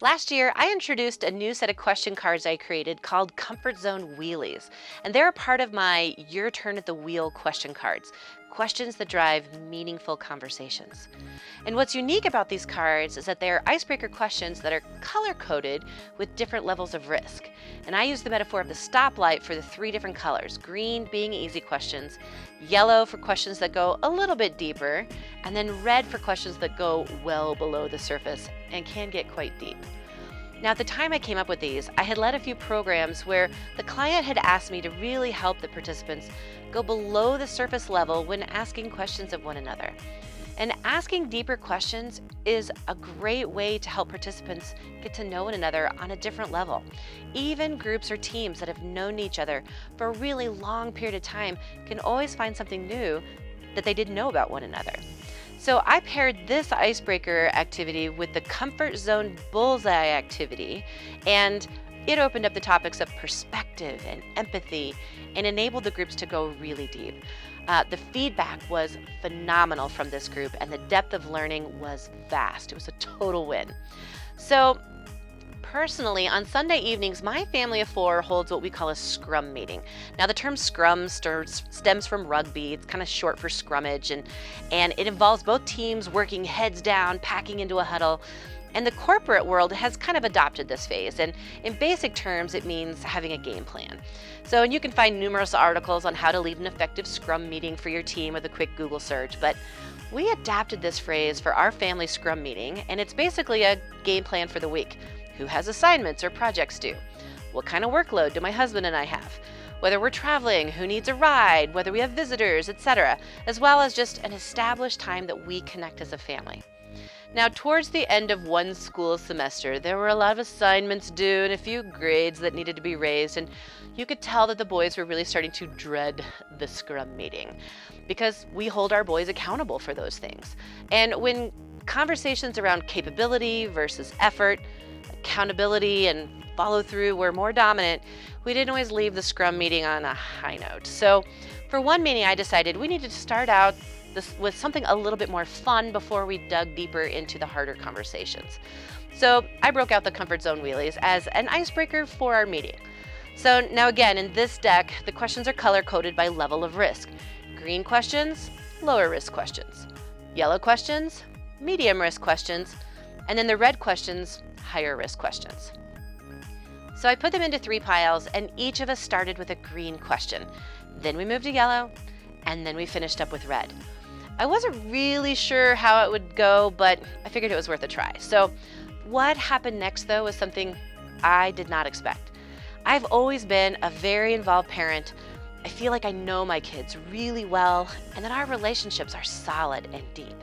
Last year, I introduced a new set of question cards I created called Comfort Zone Wheelies, and they're a part of my Your Turn at the Wheel question cards, questions that drive meaningful conversations. And what's unique about these cards is that they're icebreaker questions that are color-coded with different levels of risk. And I use the metaphor of the stoplight for the three different colors, green being easy questions, yellow for questions that go a little bit deeper, and then red for questions that go well below the surface and can get quite deep. Now, at the time I came up with these, I had led a few programs where the client had asked me to really help the participants go below the surface level when asking questions of one another. And asking deeper questions is a great way to help participants get to know one another on a different level. Even groups or teams that have known each other for a really long period of time can always find something new that they didn't know about one another. So I paired this icebreaker activity with the Comfort Zone Bullseye activity, and it opened up the topics of perspective and empathy and enabled the groups to go really deep. The feedback was phenomenal from this group, and the depth of learning was vast. It was a total win. So personally, on Sunday evenings, my family of four holds what we call a scrum meeting. Now, the term scrum stems from rugby. It's kind of short for scrummage, and it involves both teams working heads down, packing into a huddle. And the corporate world has kind of adopted this phase, and in basic terms, it means having a game plan. So, and you can find numerous articles on how to lead an effective scrum meeting for your team with a quick Google search, but we adapted this phrase for our family scrum meeting, and it's basically a game plan for the week. Who has assignments or projects due? What kind of workload do my husband and I have? Whether we're traveling, who needs a ride, whether we have visitors, etc., as well as just an established time that we connect as a family. Now, towards the end of one school semester, there were a lot of assignments due and a few grades that needed to be raised, and you could tell that the boys were really starting to dread the scrum meeting because we hold our boys accountable for those things. And when conversations around capability versus effort, accountability, and follow through were more dominant, we didn't always leave the scrum meeting on a high note. So for one meeting, I decided we needed to start out with something a little bit more fun before we dug deeper into the harder conversations. So I broke out the Comfort Zone Wheelies as an icebreaker for our meeting. So now again, in this deck, the questions are color-coded by level of risk. Green questions, lower risk questions. Yellow questions, medium risk questions. And then the red questions, higher risk questions. So I put them into three piles, and each of us started with a green question. Then we moved to yellow, and then we finished up with red. I wasn't really sure how it would go, but I figured it was worth a try. So what happened next, though, was something I did not expect. I've always been a very involved parent. I feel like I know my kids really well, and that our relationships are solid and deep.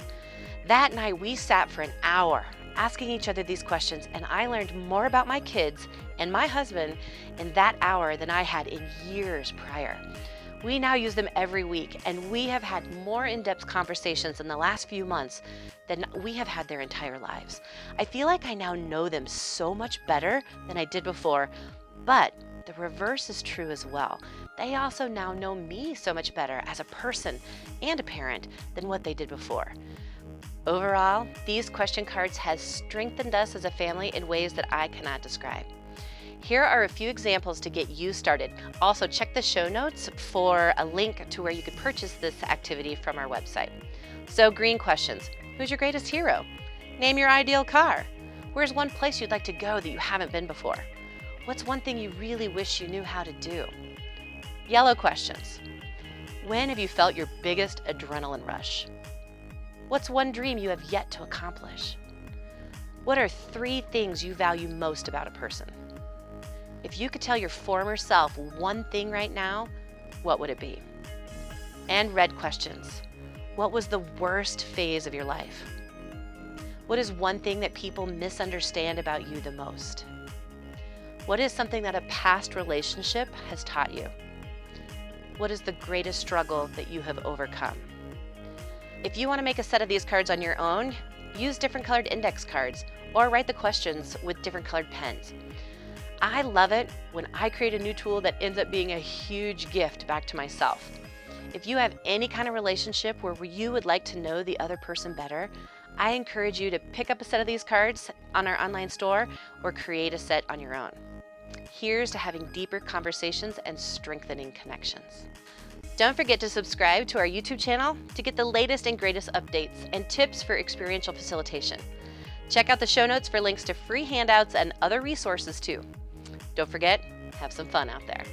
That night, we sat for an hour asking each other these questions, and I learned more about my kids and my husband in that hour than I had in years prior. We now use them every week, and we have had more in-depth conversations in the last few months than we have had their entire lives. I feel like I now know them so much better than I did before, but the reverse is true as well. They also now know me so much better as a person and a parent than what they did before. Overall, these question cards have strengthened us as a family in ways that I cannot describe. Here are a few examples to get you started. Also, check the show notes for a link to where you could purchase this activity from our website. So, green questions. Who's your greatest hero? Name your ideal car. Where's one place you'd like to go that you haven't been before? What's one thing you really wish you knew how to do? Yellow questions. When have you felt your biggest adrenaline rush? What's one dream you have yet to accomplish? What are 3 things you value most about a person? If you could tell your former self one thing right now, what would it be? And red questions. What was the worst phase of your life? What is one thing that people misunderstand about you the most? What is something that a past relationship has taught you? What is the greatest struggle that you have overcome? If you want to make a set of these cards on your own, use different colored index cards or write the questions with different colored pens. I love it when I create a new tool that ends up being a huge gift back to myself. If you have any kind of relationship where you would like to know the other person better, I encourage you to pick up a set of these cards on our online store or create a set on your own. Here's to having deeper conversations and strengthening connections. Don't forget to subscribe to our YouTube channel to get the latest and greatest updates and tips for experiential facilitation. Check out the show notes for links to free handouts and other resources too. Don't forget, have some fun out there.